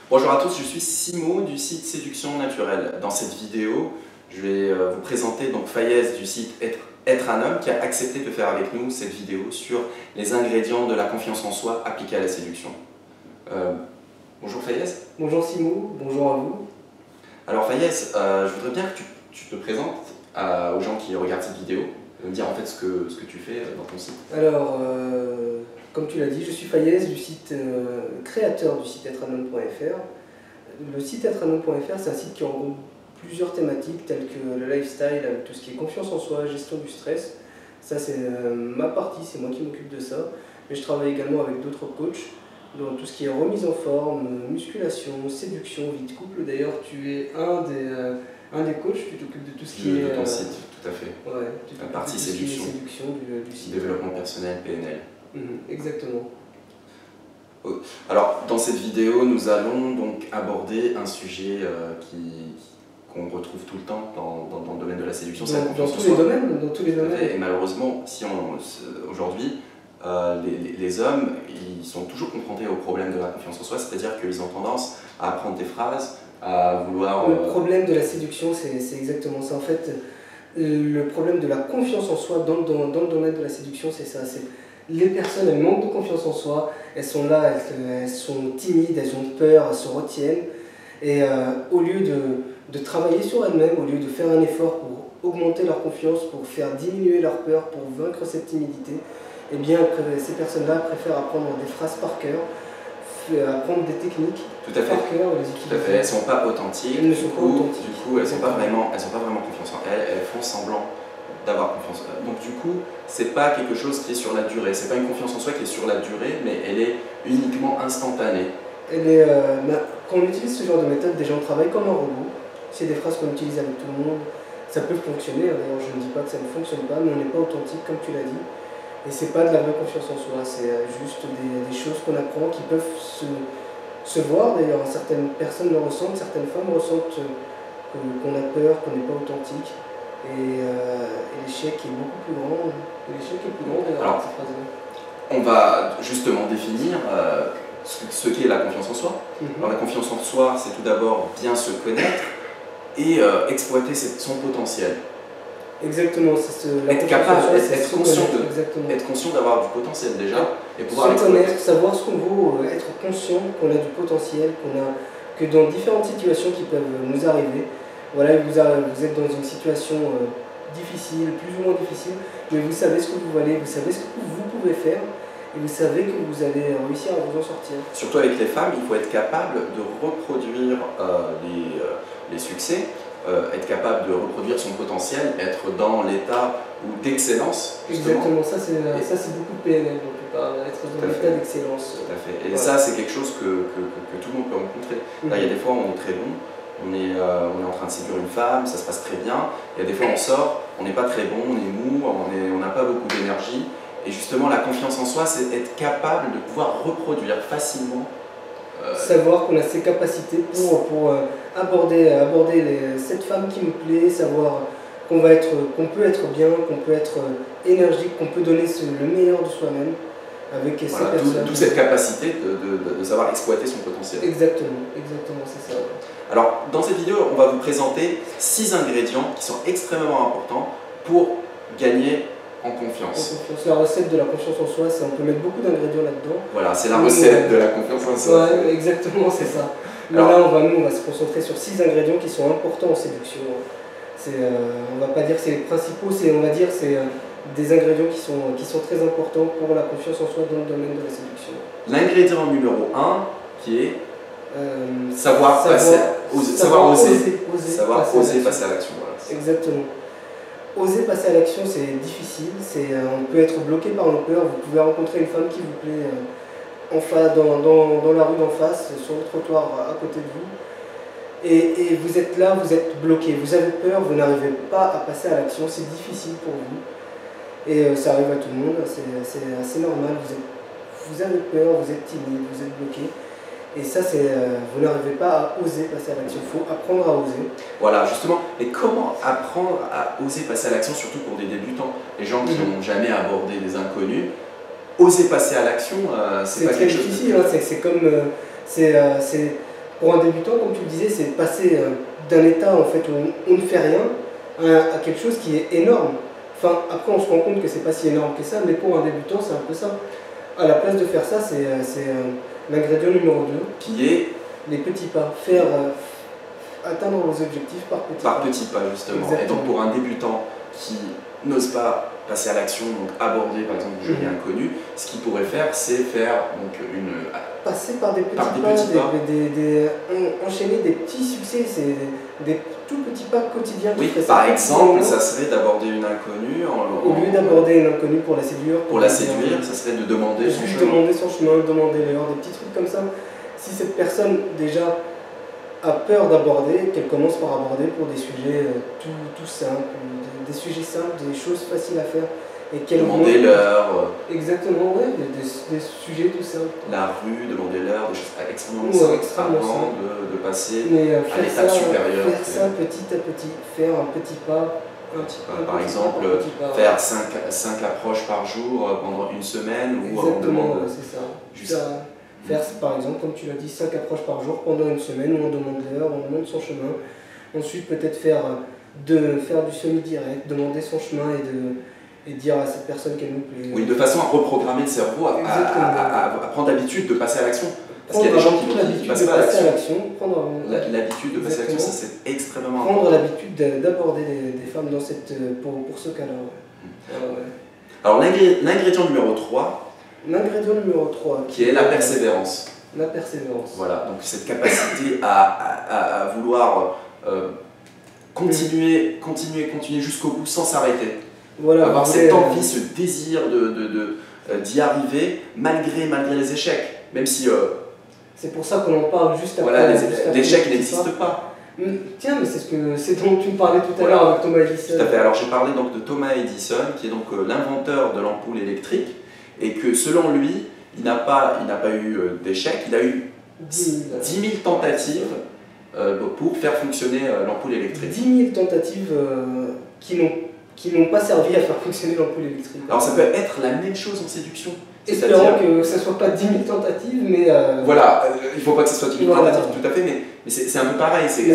Bonjour à tous, je suis Simo du site Séduction Naturelle. Dans cette vidéo, je vais vous présenter donc Fayez du site Être un homme qui a accepté de faire avec nous cette vidéo sur les ingrédients de la confiance en soi appliqués à la séduction. Bonjour Fayez. Bonjour Simo, bonjour à vous. Alors Fayez, je voudrais bien que tu te présentes aux gens qui regardent cette vidéo, me dire en fait ce que tu fais dans ton site. Alors, comme tu l'as dit, je suis Fayez du site créateur du site êtreunhomme.fr. Le site êtreunhomme.fr, c'est un site qui regroupe plusieurs thématiques telles que le lifestyle, avec tout ce qui est confiance en soi, gestion du stress. Ça c'est ma partie, c'est moi qui m'occupe de ça. Mais je travaille également avec d'autres coachs dans tout ce qui est remise en forme, musculation, séduction, vie de couple. D'ailleurs, tu es un des coachs, tu t'occupes de tout ce qui est... De ton site, tout à fait. Ouais, la partie séduction, du site. Développement personnel, PNL. Exactement. Alors, dans cette vidéo, nous allons donc aborder un sujet qu'on retrouve tout le temps dans le domaine de la séduction. Dans tous les domaines. Et malheureusement, aujourd'hui, les hommes, ils sont toujours confrontés au problème de la confiance en soi, c'est-à-dire qu'ils ont tendance à apprendre des phrases, à vouloir... Le problème de la séduction, c'est exactement ça. En fait, le problème de la confiance en soi dans le domaine de la séduction, c'est ça. Les personnes, elles manquent de confiance en soi, elles sont là, elles sont timides, elles ont peur, elles se retiennent. Et au lieu de travailler sur elles-mêmes, au lieu de faire un effort pour augmenter leur confiance, pour faire diminuer leur peur, pour vaincre cette timidité, eh bien, ces personnes-là préfèrent apprendre des phrases par cœur, apprendre des techniques tout à fait. par cœur, les utiliser. Tout à fait, elles ne sont pas authentiques, elles ne sont pas authentiques. Du coup, elles n'ont pas vraiment confiance en elles, elles font semblant d'avoir confiance en elles. Donc du coup, c'est pas quelque chose qui est sur la durée, c'est pas une confiance en soi qui est sur la durée, mais elle est uniquement instantanée. Quand on utilise ce genre de méthode, des gens travaillent comme un robot. C'est des phrases qu'on utilise avec tout le monde. Ça peut fonctionner, d'ailleurs je ne dis pas que ça ne fonctionne pas, mais on n'est pas authentique comme tu l'as dit. Et c'est pas de la vraie confiance en soi, c'est juste des choses qu'on apprend qui peuvent se voir. D'ailleurs, certaines personnes le ressentent, certaines femmes ressentent qu'on a peur, qu'on n'est pas authentique. Et l'échec est beaucoup plus grand. L'échec est plus grand d'ailleurs, cette phrase-là. On va justement définir ce qu'est la confiance en soi. Alors, la confiance en soi, c'est tout d'abord bien se connaître et exploiter son potentiel. Exactement. Être capable, être conscient d'avoir du potentiel déjà et pouvoir se connaître, savoir ce qu'on vaut, être conscient qu'on a du potentiel, que dans différentes situations qui peuvent nous arriver, voilà, vous êtes dans une situation difficile, plus ou moins difficile, mais vous savez ce que vous valez, vous savez ce que vous pouvez faire, et vous savez que vous allez réussir à vous en sortir. Surtout avec les femmes, il faut être capable de reproduire les succès, être capable de reproduire son potentiel, être dans l'état d'excellence. Exactement, ça c'est beaucoup de PNL, donc être dans l'état d'excellence. Tout à fait. Et ça c'est quelque chose que tout le monde peut rencontrer. Là, il y a des fois où on est très bon, on est en train de séduire une femme, ça se passe très bien. Il y a des fois on sort, on n'est pas très bon, on est mou, on n'a pas beaucoup d'énergie. Et justement la confiance en soi, c'est être capable de pouvoir reproduire facilement. Savoir qu'on a ces capacités pour aborder cette femme qui nous plaît, savoir qu'on peut être bien, qu'on peut être énergique, qu'on peut donner le meilleur de soi-même avec ces personnes. Toute cette capacité de savoir exploiter son potentiel. Exactement, c'est ça. Alors, dans cette vidéo, on va vous présenter 6 ingrédients qui sont extrêmement importants pour gagner en confiance. La recette de la confiance en soi, on peut mettre beaucoup d'ingrédients là-dedans. Voilà, c'est la recette de la confiance en soi. Ouais, exactement, c'est ça. Mais là, on va se concentrer sur 6 ingrédients qui sont importants en séduction. On va pas dire que c'est les principaux, on va dire c'est des ingrédients qui sont très importants pour la confiance en soi dans le domaine de la séduction. L'ingrédient numéro 1 qui est savoir oser passer à l'action. Voilà. Exactement. Oser passer à l'action, c'est difficile, on peut être bloqué par nos peurs, vous pouvez rencontrer une femme qui vous plaît dans la rue d'en face, sur le trottoir à côté de vous, et vous êtes là, vous êtes bloqué, vous avez peur, vous n'arrivez pas à passer à l'action, c'est difficile pour vous, et ça arrive à tout le monde, c'est assez normal, vous avez peur, vous êtes timide, vous êtes bloqué. Et ça, vous n'arrivez pas à oser passer à l'action, il faut apprendre à oser. Voilà, justement. Et comment apprendre à oser passer à l'action, surtout pour des débutants, les gens qui n'ont jamais abordé des inconnus? Oser passer à l'action, c'est pas très quelque chose difficile, c'est comme... Pour un débutant, comme tu le disais, c'est passer d'un état en fait, où on ne fait rien à quelque chose qui est énorme. Enfin, après, on se rend compte que c'est pas si énorme que ça, mais pour un débutant, c'est un peu ça. À la place de faire ça, c'est l'ingrédient numéro 2. Qui est les petits pas. Faire atteindre vos objectifs par petits pas. par petits pas, justement. Exactement. Et donc, pour un débutant qui n'ose pas passer à l'action, donc aborder par exemple une journée inconnue, ce qu'il pourrait faire, c'est faire donc passer par des petits pas, enchaîner des petits succès, c'est des tout petits pas quotidiens. Oui, par exemple, ça serait d'aborder une inconnue au lieu d'aborder une inconnue pour la séduire. Pour la séduire, ça serait de demander son chemin. Demander son chemin, demander l'heure, des petits trucs comme ça. Si cette personne déjà a peur d'aborder, qu'elle commence par aborder pour des sujets tout simples, des sujets simples, des choses faciles à faire. Et demander l'heure. Exactement, oui, des sujets tout simples. La rue, demander l'heure, des choses extrêmement simples avant de passer à l'étape supérieure. Faire ça petit à petit, faire un petit pas. Par exemple, faire 5 approches par jour pendant une semaine ou on demande. C'est ça. Faire par exemple, comme tu l'as dit, 5 approches par jour pendant une semaine où on demande l'heure, on demande son chemin. Ensuite, peut-être faire du semi-direct, demander son chemin et dire à cette personne qu'elle nous plaît. Oui, de façon à reprogrammer le cerveau, à prendre l'habitude de passer à l'action. Parce qu'il y a des gens qui passent pas à l'action. L'habitude de passer à l'action, ça c'est extrêmement important. Prendre l'habitude d'aborder des femmes pour ce cas-là. Alors l'ingrédient numéro 3. L'ingrédient numéro 3. Qui est la persévérance. La persévérance. Voilà, donc cette capacité à vouloir continuer jusqu'au bout sans s'arrêter. Voilà, avoir cette envie, ce désir d'y arriver malgré les échecs. Même si... c'est pour ça qu'on en parle juste après. Voilà, l'échec n'existe pas. Tiens, mais c'est dont tu me parlais tout à l'heure avec Thomas Edison. Tout à fait. Alors j'ai parlé donc de Thomas Edison, qui est donc l'inventeur de l'ampoule électrique, et que selon lui, il n'a pas eu d'échec, il a eu 10 000 tentatives pour faire fonctionner l'ampoule électrique. 10 000 tentatives qui n'ont pas servi à faire fonctionner l'ampoule électrique. Alors ça peut être la même chose en séduction. Espérons que ce ne soit pas 10 000 tentatives, mais... Voilà, il ne faut pas que ce soit 10 000 tentatives, tout à fait, mais c'est un peu pareil. C'est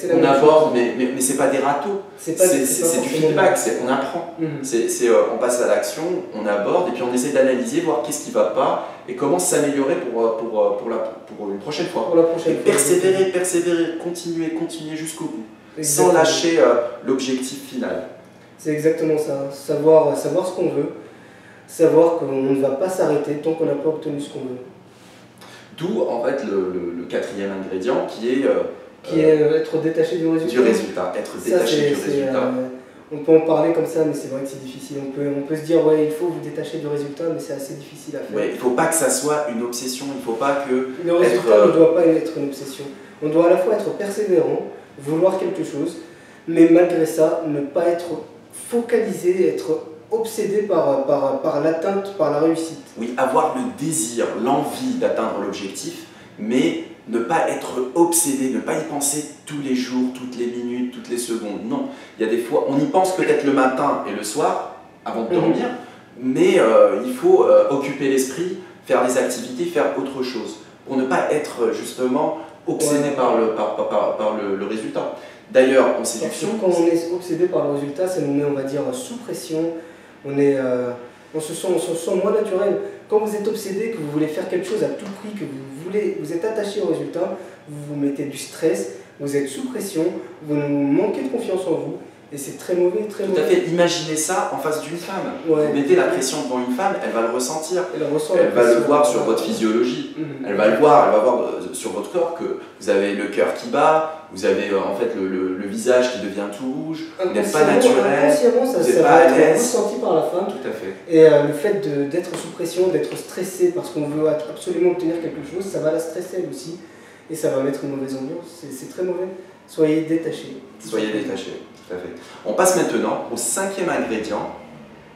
la même on aborde, mais ce n'est pas des râteaux, c'est du feedback, on apprend. On passe à l'action, on aborde, et puis on essaie d'analyser, voir qu'est-ce qui ne va pas, et comment s'améliorer pour une prochaine fois. Persévérer, continuer jusqu'au bout, sans lâcher l'objectif final. C'est exactement ça, savoir ce qu'on veut. Savoir qu'on ne va pas s'arrêter tant qu'on n'a pas obtenu ce qu'on veut. D'où en fait le quatrième ingrédient qui est être détaché du résultat. Être détaché du résultat. On peut en parler comme ça, mais c'est vrai que c'est difficile. On peut se dire ouais, il faut vous détacher du résultat, mais c'est assez difficile à faire. Ouais, il ne faut pas que ça soit une obsession, il ne faut pas que... Le résultat ne doit pas être une obsession. On doit à la fois être persévérant, vouloir quelque chose, mais malgré ça, ne pas être focalisé, être obsédé par l'atteinte, par la réussite. Oui, avoir le désir, l'envie d'atteindre l'objectif, mais ne pas être obsédé, ne pas y penser tous les jours, toutes les minutes, toutes les secondes. Non, il y a des fois, on y pense peut-être le matin et le soir, avant de dormir, mais il faut occuper l'esprit, faire des activités, faire autre chose, pour ne pas être justement obsédé par le résultat. D'ailleurs, en séduction... Quand on est obsédé par le résultat, ça nous met, on va dire, sous pression. On se sent moins naturel. Quand vous êtes obsédé, que vous voulez faire quelque chose à tout prix, que vous êtes attaché au résultat, vous mettez du stress, vous êtes sous pression, vous manquez de confiance en vous, et c'est très mauvais, très mauvais. Tout à fait, imaginez ça en face d'une femme. Vous mettez la pression devant une femme, elle va le ressentir. Elle va le voir sur votre physiologie. Elle va voir sur votre corps que vous avez le cœur qui bat, vous avez en fait le visage qui devient tout rouge, vous n'êtes pas naturel, vous n'êtes pas à l'aise. Ressenti par la femme. Tout à fait. Et le fait d'être sous pression, d'être stressé parce qu'on veut absolument obtenir quelque chose, ça va la stresser elle aussi. Et ça va mettre une mauvaise ambiance. C'est très mauvais. Soyez détachés. Soyez détachés, tout à fait. On passe maintenant au cinquième ingrédient.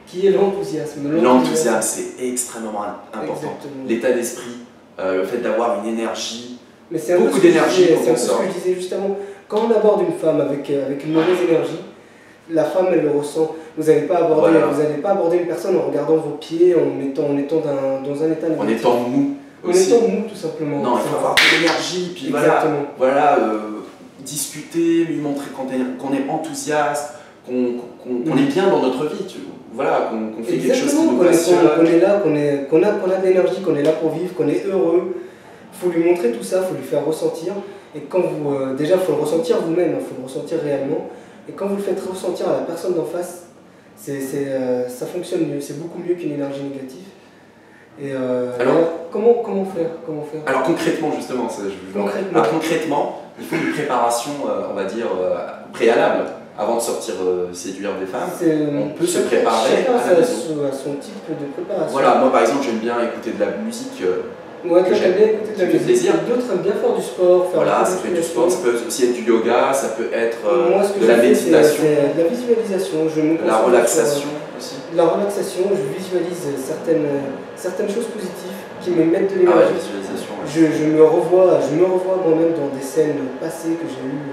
Qui est l'enthousiasme. L'enthousiasme, c'est extrêmement important. L'état d'esprit, le fait d'avoir une énergie. Mais c'est beaucoup d'énergie. C'est un peu ce que je disais juste avant. Quand on aborde une femme avec une mauvaise énergie, la femme elle le ressent. Vous n'allez pas aborder une personne en regardant vos pieds, en étant dans un état négatif. En étant mou. En étant mou, tout simplement. Non, il faut avoir de l'énergie, puis voilà, discuter, lui montrer qu'on est enthousiaste, qu'on est bien dans notre vie, voilà, qu'on fait quelque chose qui nous passionne. Qu'on est là, qu'on a de l'énergie, qu'on est là pour vivre, qu'on est heureux. Il faut lui montrer tout ça, il faut lui faire ressentir. Et quand vous, déjà, il faut le ressentir vous-même, il faut le ressentir réellement. Et quand vous le faites ressentir à la personne d'en face, ça fonctionne mieux, c'est beaucoup mieux qu'une énergie négative. Et alors, comment faire Alors concrètement, justement, concrètement, il faut une préparation, on va dire, préalable. Avant de sortir séduire des femmes, on peut se préparer à la maison. À son type de préparation. Voilà, moi par exemple, j'aime bien écouter de la musique. Ouais, toi j'aime bien écouter de la musique. D'autres aiment bien faire du sport. Voilà, ça peut être du sport, ça peut aussi être du yoga, ça peut être de la méditation. De la visualisation. La relaxation aussi. La relaxation, je visualise certaines choses positives qui me mettent de l'énergie. Ah ouais, visualisation. Ouais. Je me revois moi-même dans des scènes passées que j'ai eues,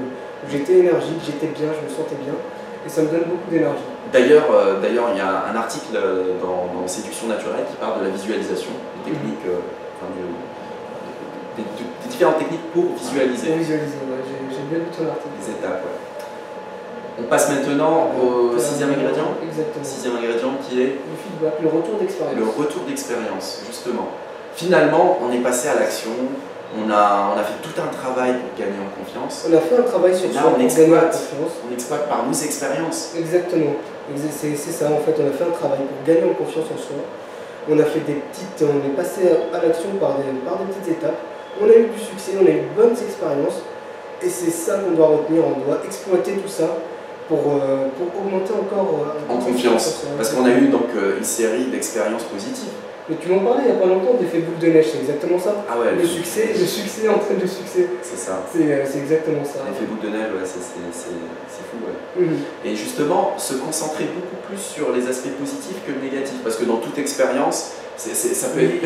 où j'étais énergique, j'étais bien, je me sentais bien, et ça me donne beaucoup d'énergie. D'ailleurs, il y a un article dans Séduction naturelle qui parle de la visualisation, des techniques, des différentes techniques pour visualiser. Pour visualiser, ouais, j'ai bien lu ton article. Les étapes, ouais. On passe maintenant au sixième ingrédient. Exactement. Sixième ingrédient qui est le feedback, le retour d'expérience. Le retour d'expérience, justement. Finalement, on est passé à l'action. On a fait tout un travail pour gagner en confiance. On a fait un travail sur soi pour gagner en confiance. On exploite par nos expériences. Exactement. C'est ça, en fait, on a fait un travail pour gagner en confiance en soi. On a fait on est passé à l'action par des petites étapes. On a eu du succès, on a eu de bonnes expériences. Et c'est ça qu'on doit retenir, on doit exploiter tout ça pour augmenter encore en confiance. Parce qu'on a eu donc une série d'expériences positives. Mais tu m'en parlais il n'y a pas longtemps d'effet boule de neige, c'est exactement ça. Ah ouais, le succès entraîne le succès. C'est ça. C'est exactement ça. L'effet boule de neige, ouais, c'est fou. Ouais. Mm-hmm. Et justement, se concentrer beaucoup plus sur les aspects positifs que négatifs. Parce que dans toute expérience, ça peut être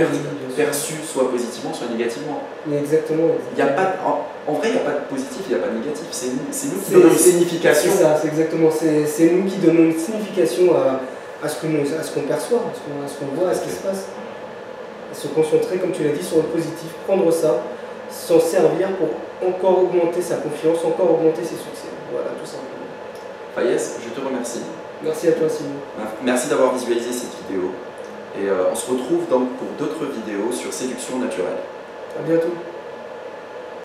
perçu soit positivement, soit négativement. Mais exactement. Il y a pas, en vrai, il n'y a pas de positif, il n'y a pas de négatif. C'est nous qui donnons une signification. C'est ça, c'est exactement. C'est nous qui donnons une signification à ce qu'on perçoit, à ce qu'on voit, à ce qui se passe. Et se concentrer, comme tu l'as dit, sur le positif, prendre ça, s'en servir pour encore augmenter sa confiance, encore augmenter ses succès. Voilà, tout simplement. Fayez, je te remercie. Merci à toi, Simon. Merci d'avoir visualisé cette vidéo. Et on se retrouve donc pour d'autres vidéos sur séduction naturelle. À bientôt.